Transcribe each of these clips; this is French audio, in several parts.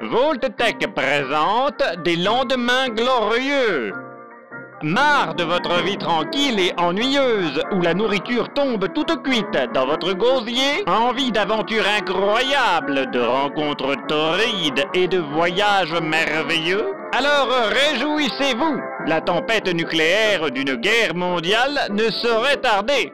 Vault-Tec présente des lendemains glorieux. Marre de votre vie tranquille et ennuyeuse, où la nourriture tombe toute cuite dans votre gosier? Envie d'aventures incroyables, de rencontres torrides et de voyages merveilleux? Alors réjouissez-vous! La tempête nucléaire d'une guerre mondiale ne saurait tarder.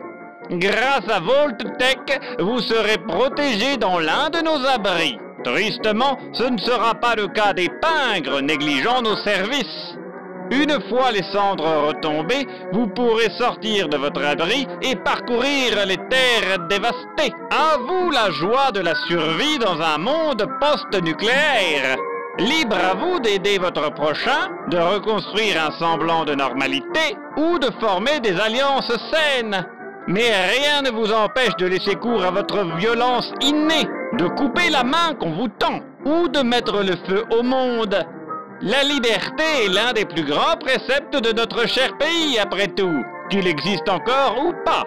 Grâce à Vault-Tec, vous serez protégé dans l'un de nos abris. Tristement, ce ne sera pas le cas des pingres négligeant nos services. Une fois les cendres retombées, vous pourrez sortir de votre abri et parcourir les terres dévastées. À vous la joie de la survie dans un monde post-nucléaire. Libre à vous d'aider votre prochain, de reconstruire un semblant de normalité ou de former des alliances saines. Mais rien ne vous empêche de laisser cours à votre violence innée, de couper la main qu'on vous tend ou de mettre le feu au monde. La liberté est l'un des plus grands préceptes de notre cher pays, après tout, qu'il existe encore ou pas.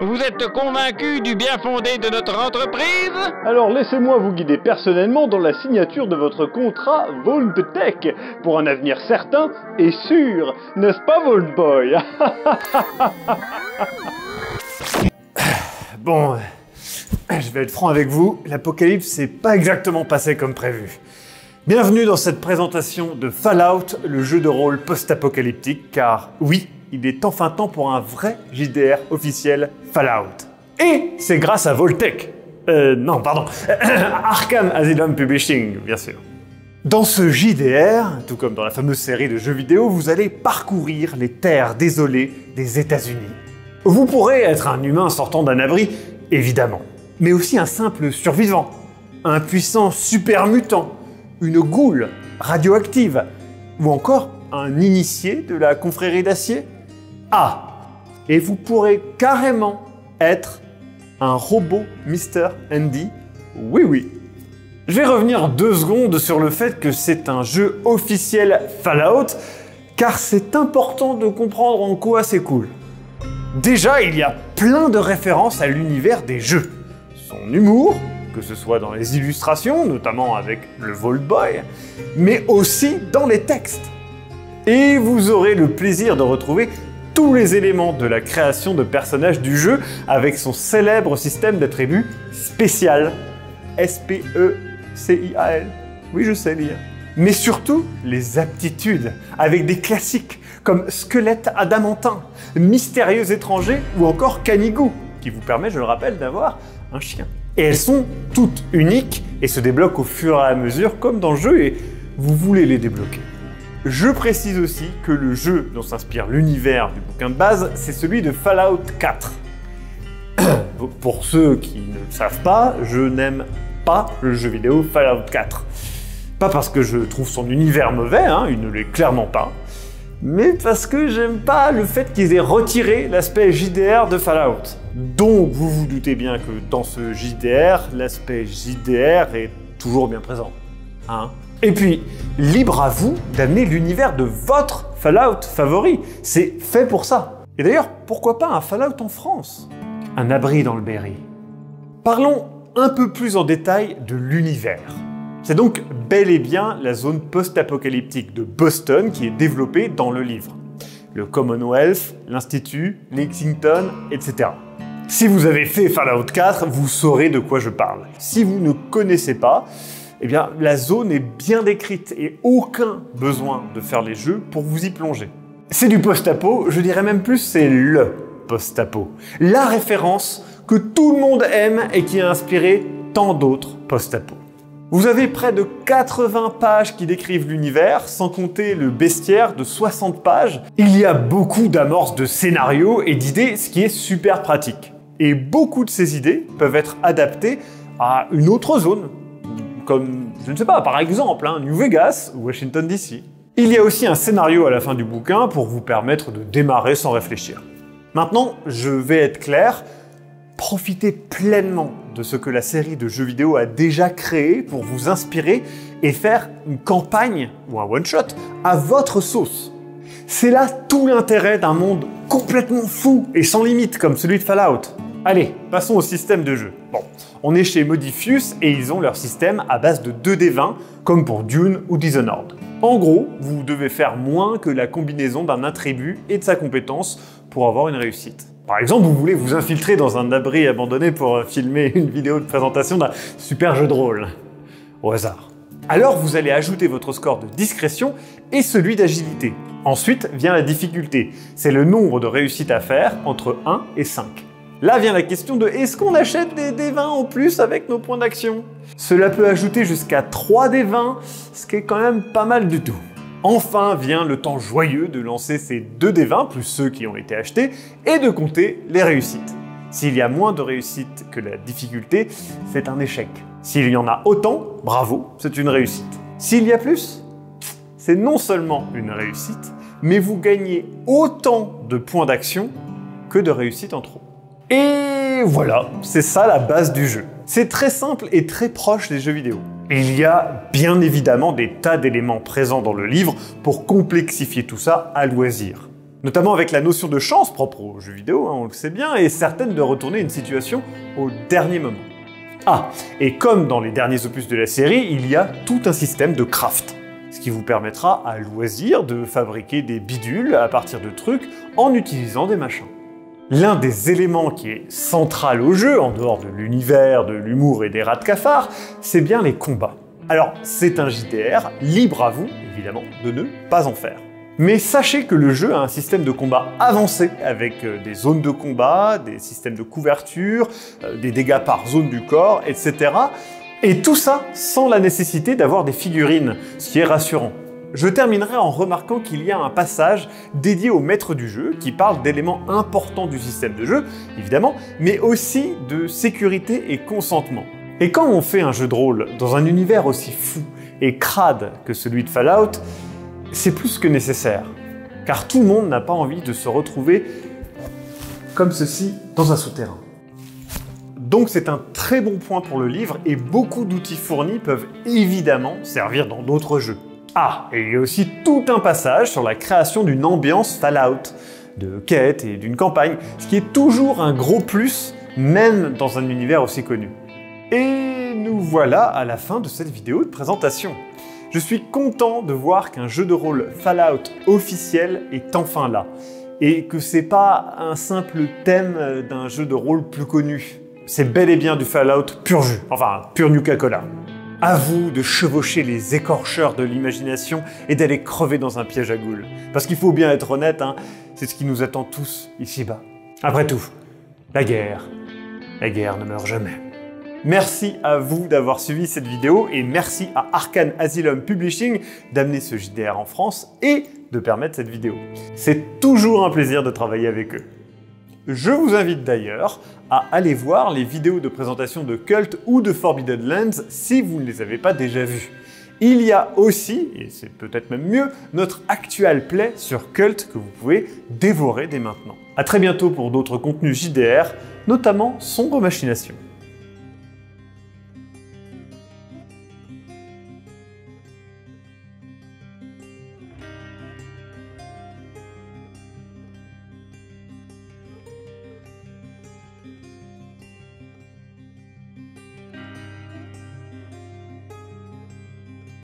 Vous êtes convaincu du bien fondé de notre entreprise? Alors laissez-moi vous guider personnellement dans la signature de votre contrat Vault-Tec pour un avenir certain et sûr, n'est-ce pas Vault-Boy? Bon, je vais être franc avec vous, l'apocalypse s'est pas exactement passé comme prévu. Bienvenue dans cette présentation de Fallout, le jeu de rôle post-apocalyptique, car oui, il est enfin temps pour un vrai JDR officiel Fallout. Et c'est grâce à Vault-Tec. Non, pardon, Arkham Asylum Publishing, bien sûr. Dans ce JDR, tout comme dans la fameuse série de jeux vidéo, vous allez parcourir les terres désolées des États-Unis. Vous pourrez être un humain sortant d'un abri, évidemment, mais aussi un simple survivant, un puissant super mutant, une goule radioactive, ou encore un initié de la confrérie d'acier. Ah, et vous pourrez carrément être un robot Mr. Andy, oui oui. Je vais revenir 2 secondes sur le fait que c'est un jeu officiel Fallout, car c'est important de comprendre en quoi c'est cool. Déjà, il y a plein de références à l'univers des jeux. Son humour, que ce soit dans les illustrations, notamment avec le Vault-Boy, mais aussi dans les textes. Et vous aurez le plaisir de retrouver tous les éléments de la création de personnages du jeu avec son célèbre système d'attributs spécial. S-P-E-C-I-A-L. Oui, je sais lire. Mais surtout, les aptitudes, avec des classiques comme Squelette Adamantin, Mystérieux Étranger ou encore Canigou, qui vous permet, je le rappelle, d'avoir un chien. Et elles sont toutes uniques et se débloquent au fur et à mesure comme dans le jeu et vous voulez les débloquer. Je précise aussi que le jeu dont s'inspire l'univers du bouquin de base, c'est celui de Fallout 4. Pour ceux qui ne le savent pas, je n'aime pas le jeu vidéo Fallout 4. Pas parce que je trouve son univers mauvais, il ne l'est clairement pas, mais parce que j'aime pas le fait qu'ils aient retiré l'aspect JDR de Fallout. Donc vous vous doutez bien que dans ce JDR, l'aspect JDR est toujours bien présent. Et puis, libre à vous d'amener l'univers de votre Fallout favori. C'est fait pour ça. Et d'ailleurs, pourquoi pas un Fallout en France? Un abri dans le Berry. Parlons un peu plus en détail de l'univers. C'est donc bel et bien la zone post-apocalyptique de Boston qui est développée dans le livre. Le Commonwealth, l'Institut, Lexington, etc. Si vous avez fait Fallout 4, vous saurez de quoi je parle. Si vous ne connaissez pas, eh bien la zone est bien décrite et aucun besoin de faire les jeux pour vous y plonger. C'est du post-apo, je dirais même plus c'est le post-apo. La référence que tout le monde aime et qui a inspiré tant d'autres post-apo. Vous avez près de 80 pages qui décrivent l'univers, sans compter le bestiaire de 60 pages. Il y a beaucoup d'amorces de scénarios et d'idées, ce qui est super pratique. Et beaucoup de ces idées peuvent être adaptées à une autre zone, comme, je ne sais pas, par exemple, New Vegas ou Washington DC. Il y a aussi un scénario à la fin du bouquin pour vous permettre de démarrer sans réfléchir. Maintenant, je vais être clair, profitez pleinement de ce que la série de jeux vidéo a déjà créé pour vous inspirer et faire une campagne ou un one-shot à votre sauce. C'est là tout l'intérêt d'un monde complètement fou et sans limite comme celui de Fallout. Allez, passons au système de jeu. Bon, On est chez Modifius et ils ont leur système à base de 2D20, comme pour Dune ou Dishonored. En gros, vous devez faire moins que la combinaison d'un attribut et de sa compétence pour avoir une réussite. Par exemple, vous voulez vous infiltrer dans un abri abandonné pour filmer une vidéo de présentation d'un super jeu de rôle. Au hasard. Alors vous allez ajouter votre score de discrétion et celui d'agilité. Ensuite vient la difficulté. C'est le nombre de réussites à faire entre 1 et 5. Là vient la question de est-ce qu'on achète des D20 en plus avec nos points d'action? Cela peut ajouter jusqu'à 3 D20, ce qui est quand même pas mal du tout. Enfin vient le temps joyeux de lancer ces 2 D20 plus ceux qui ont été achetés et de compter les réussites. S'il y a moins de réussites que la difficulté, c'est un échec. S'il y en a autant, bravo, c'est une réussite. S'il y a plus, c'est non seulement une réussite, mais vous gagnez autant de points d'action que de réussites en trop. Et voilà, c'est ça la base du jeu. C'est très simple et très proche des jeux vidéo. Il y a bien évidemment des tas d'éléments présents dans le livre pour complexifier tout ça à loisir. Notamment avec la notion de chance propre aux jeux vidéo, on le sait bien, et certaines de retourner une situation au dernier moment. Ah, et comme dans les derniers opus de la série, il y a tout un système de craft, ce qui vous permettra à loisir de fabriquer des bidules à partir de trucs en utilisant des machins. L'un des éléments qui est central au jeu, en dehors de l'univers, de l'humour et des rats de cafard, c'est bien les combats. Alors, c'est un JDR, libre à vous, évidemment, de ne pas en faire. Mais sachez que le jeu a un système de combat avancé, avec des zones de combat, des systèmes de couverture, des dégâts par zone du corps, etc. Et tout ça sans la nécessité d'avoir des figurines, ce qui est rassurant. Je terminerai en remarquant qu'il y a un passage dédié au maître du jeu qui parle d'éléments importants du système de jeu, évidemment, mais aussi de sécurité et consentement. Et quand on fait un jeu de rôle dans un univers aussi fou et crade que celui de Fallout, c'est plus que nécessaire. Car tout le monde n'a pas envie de se retrouver comme ceci dans un souterrain. Donc c'est un très bon point pour le livre et beaucoup d'outils fournis peuvent évidemment servir dans d'autres jeux. Ah, et il y a aussi tout un passage sur la création d'une ambiance Fallout, de quêtes et d'une campagne, ce qui est toujours un gros plus, même dans un univers aussi connu. Et nous voilà à la fin de cette vidéo de présentation. Je suis content de voir qu'un jeu de rôle Fallout officiel est enfin là, et que c'est pas un simple thème d'un jeu de rôle plus connu. C'est bel et bien du Fallout pur jus, enfin pur Nuka-Cola. À vous de chevaucher les écorcheurs de l'imagination et d'aller crever dans un piège à goules. Parce qu'il faut bien être honnête, hein, c'est ce qui nous attend tous ici-bas. Après tout, la guerre ne meurt jamais. Merci à vous d'avoir suivi cette vidéo et merci à Arkane Asylum Publishing d'amener ce JDR en France et de permettre cette vidéo. C'est toujours un plaisir de travailler avec eux. Je vous invite d'ailleurs à aller voir les vidéos de présentation de Cult ou de Forbidden Lands si vous ne les avez pas déjà vues. Il y a aussi, et c'est peut-être même mieux, notre actual play sur Cult que vous pouvez dévorer dès maintenant. A très bientôt pour d'autres contenus JDR, notamment Sombre Machination.